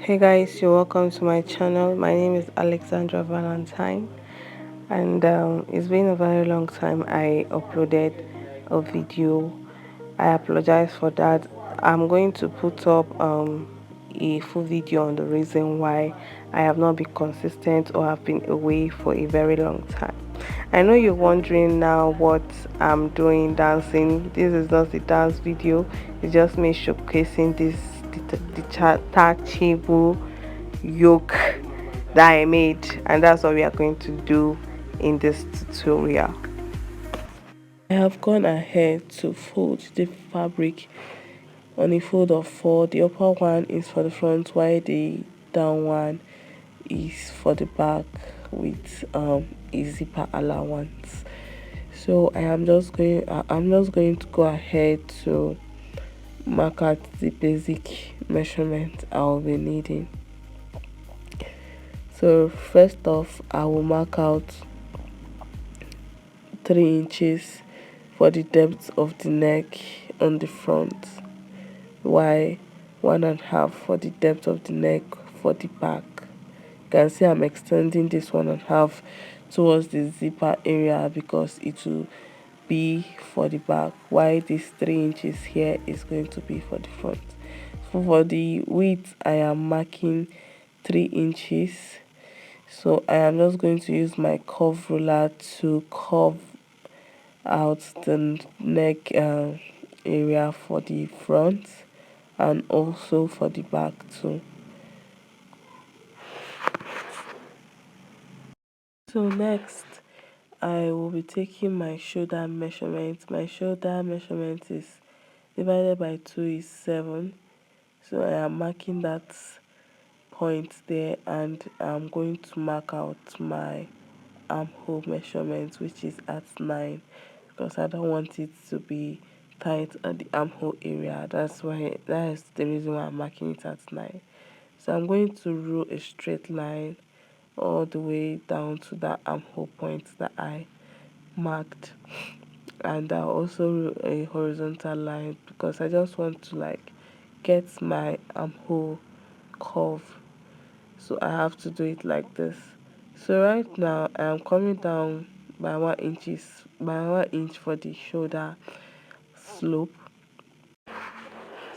Hey guys, you're welcome to my channel. My name is Alexandra Valentine, and it's been a very long time I uploaded a video. I apologize for that. I'm going to put up a full video on the reason why I have not been consistent or have been away for a very long time. I know you're wondering now what I'm doing dancing. This is not a dance video, it's just me showcasing this detachable yoke that I made, and that's what we are going to do in this tutorial. I have gone ahead to fold the fabric on a fold of four. The upper one is for the front while the down one is for the back with a zipper allowance. So I'm just going to go ahead to mark out the basic measurement I'll be needing. So first off, I will mark out 3 inches for the depth of the neck on the front, while 1.5 for the depth of the neck for the back. You can see I'm extending this 1.5 towards the zipper area because it will be for the back, while this 3 inches here is going to be for the front. So for the width, I am marking 3 inches. So I am just going to use my curve ruler to curve out the neck area for the front and also for the back too. So next, I will be taking my shoulder measurement. My shoulder measurement is divided by 2 is 7. So I am marking that point there, and I'm going to mark out my armhole measurement, which is at 9, because I don't want it to be tight at the armhole area. That is the reason why I'm marking it at 9. So I'm going to rule a straight line all the way down to that armhole point that I marked, and I'll also rule a horizontal line because I just want to get my armhole curve, so I have to do it like this. So right now I am coming down by 1 inch for the shoulder slope.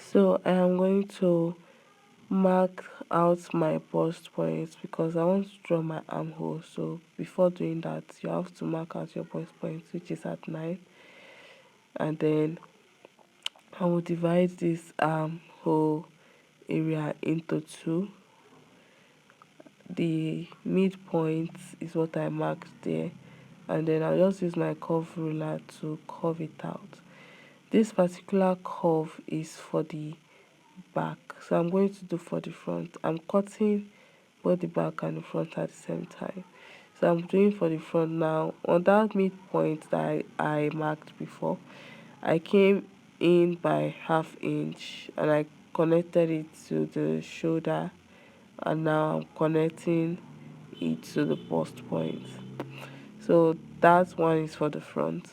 So I am going to mark out my bust point because I want to draw my armhole. So before doing that, you have to mark out your bust point, which is at 9, and then I will divide this armhole area into two. The midpoint is what I marked there, and then I'll just use my curve ruler to curve it out. This particular curve is for the back, so I'm going to do for the front. I'm cutting both the back and the front at the same time. So I'm doing for the front now. On that midpoint that I marked before, I came in by 1/2 inch and I connected it to the shoulder, and now I'm connecting it to the bust point. So that one is for the front,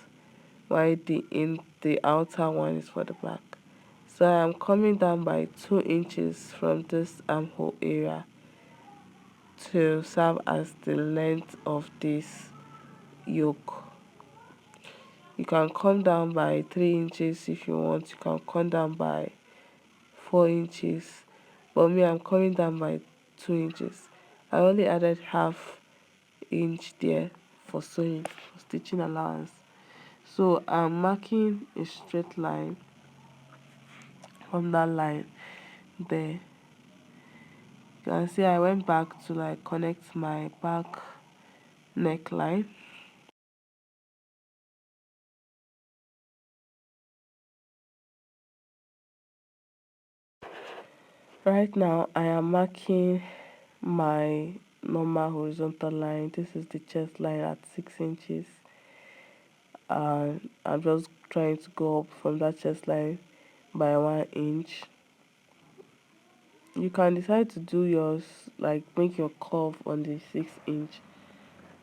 while the outer one is for the back. So I'm coming down by 2 inches from this armhole area to serve as the length of this yoke. You can come down by 3 inches if you want. You can come down by 4 inches, but me, I'm coming down by 2 inches. I only added 1/2 inch there for sewing, for stitching allowance. So I'm marking a straight line from that line there. You can see I went back to connect my back neckline. Right now I am marking my normal horizontal line. This is the chest line at 6 inches, and I'm just trying to go up from that chest line by 1 inch. You can decide to do yours, make your curve on the 6 inch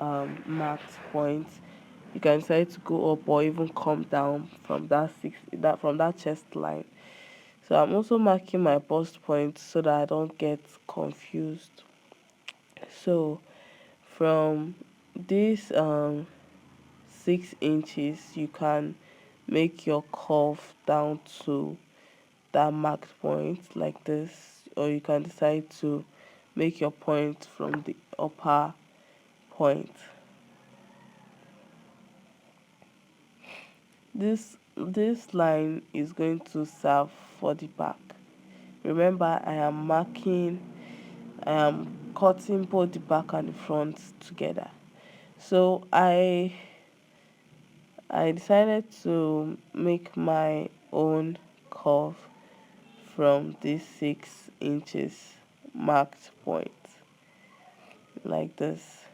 marked point. You can decide to go up or even come down from that chest line. So I'm also marking my bust point so that I don't get confused. So from this 6 inches, you can make your curve down to that marked point like this, or you can decide to make your point from the upper point. This line is going to serve for the back. Remember, I am cutting both the back and the front together. So I decided to make my own curve from this 6 inches marked point like this.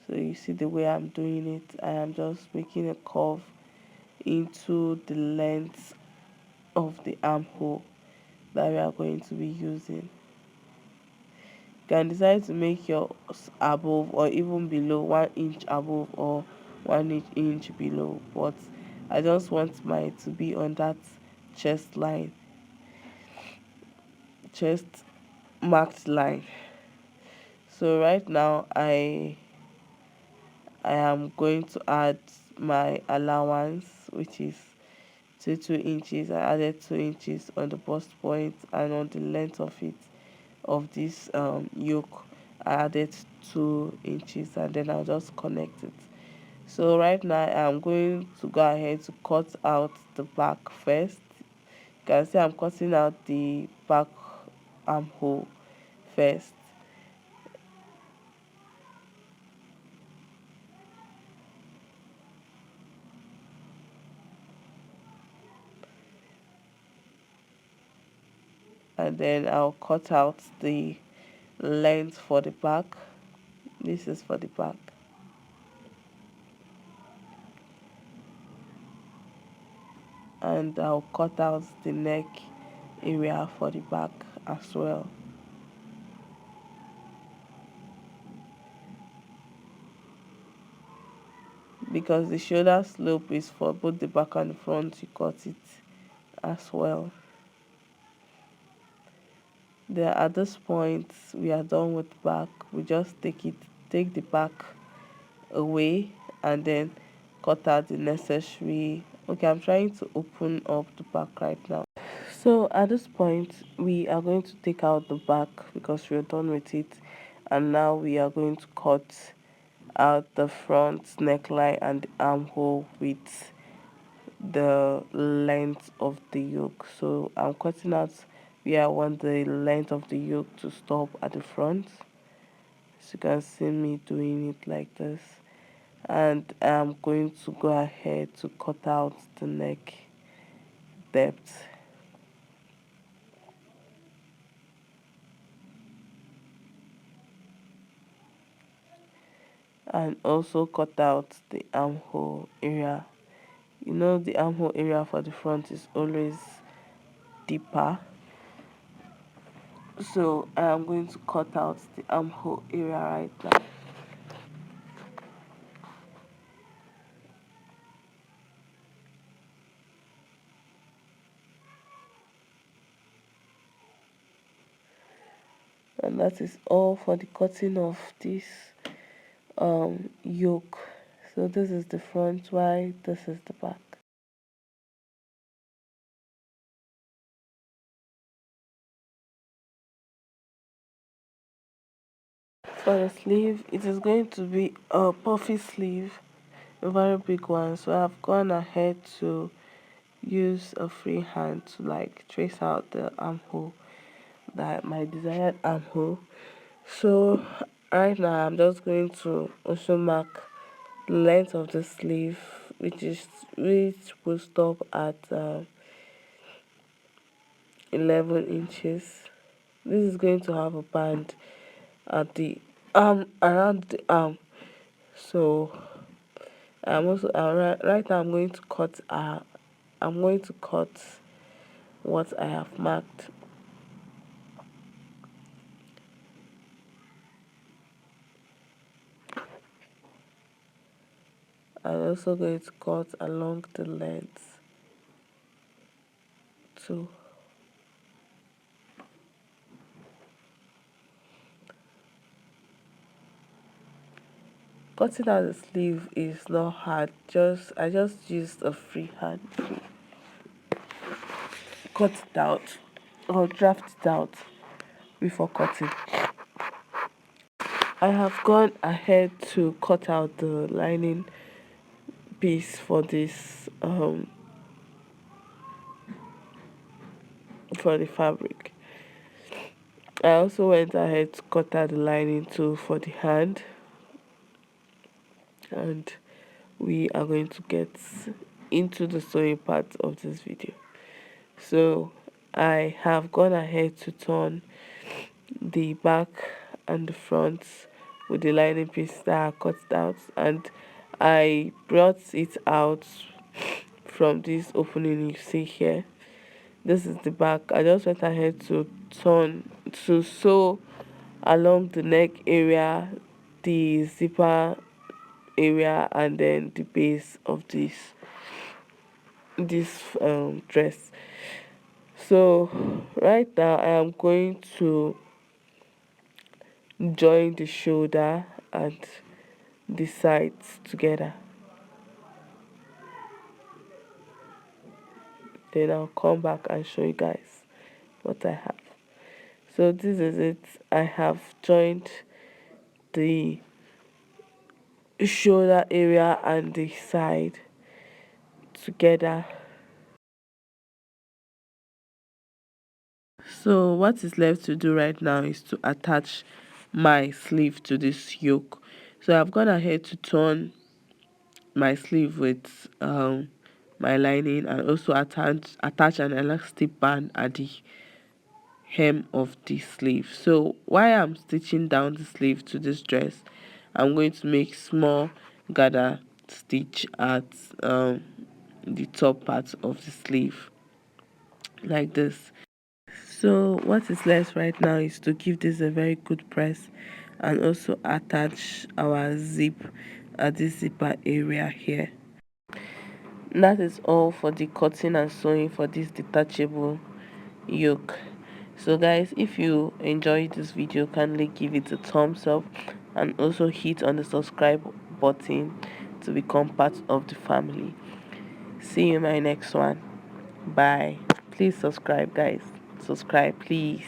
So you see the way I'm doing it, I am just making a curve into the length of the armhole that we are going to be using. You can decide to make yours above or even below, 1 inch above or 1 inch below, but I just want mine to be on that chest line, chest marked line. So right now I am going to add my allowance, which is 2 inches. I added 2 inches on the bust point, and on the length of it, of this yoke, I added 2 inches, and then I'll just connect it. So right now I'm going to go ahead to cut out the back first. You can see I'm cutting out the back armhole first, and then I'll cut out the length for the back. This is for the back. And I'll cut out the neck area for the back as well. Because the shoulder slope is for both the back and the front, you cut it as well. Then at this point we are done with back. We just take the back away, and then cut out the necessary. Okay, I'm trying to open up the back right now. So at this point we are going to take out the back because we're done with it, and now we are going to cut out the front neckline and the armhole with the length of the yoke. So I'm cutting out where I want the length of the yoke to stop at the front. So you can see me doing it like this. And I'm going to go ahead to cut out the neck depth, and also cut out the armhole area. You know, the armhole area for the front is always deeper, so I am going to cut out the armhole area right now. And that is all for the cutting of this yoke. So this is the front, while this is the back. For the sleeve, it is going to be a puffy sleeve, a very big one. So I've gone ahead to use a free hand to like trace out the armhole, that my desired armhole. So right now I'm just going to also mark the length of the sleeve, which will stop at 11 inches. This is going to have a band at the arm, around the arm. So I'm also right now I'm going to cut what I have marked. I'm also going to cut along the length. to cutting out the sleeve is not hard. I just used a free hand to cut it out or draft it out before cutting. I have gone ahead to cut out the lining piece for the fabric. I also went ahead to cut out the lining too for the hand, and we are going to get into the sewing part of this video. So I have gone ahead to turn the back and the front with the lining piece that I cut out, and I brought it out from this opening you see here. This is the back. I just went ahead to sew along the neck area, the zipper area, and then the base of this dress. So right now I am going to join the shoulder and the sides together. Then I'll come back and show you guys what I have. So this is it. I have joined the shoulder area and the side together. So what is left to do right now is to attach my sleeve to this yoke. So I've gone ahead to turn my sleeve with my lining, and also attach an elastic band at the hem of the sleeve. So while I'm stitching down the sleeve to this dress, I'm going to make small gather stitch at the top part of the sleeve like this. So what is left right now is to give this a very good press and also attach our zip at this zipper area here. That is all for the cutting and sewing for this detachable yoke. So guys, if you enjoyed this video, kindly give it a thumbs up and also hit on the subscribe button to become part of the family. See you in my next one. Bye. Please subscribe, guys. Subscribe, please.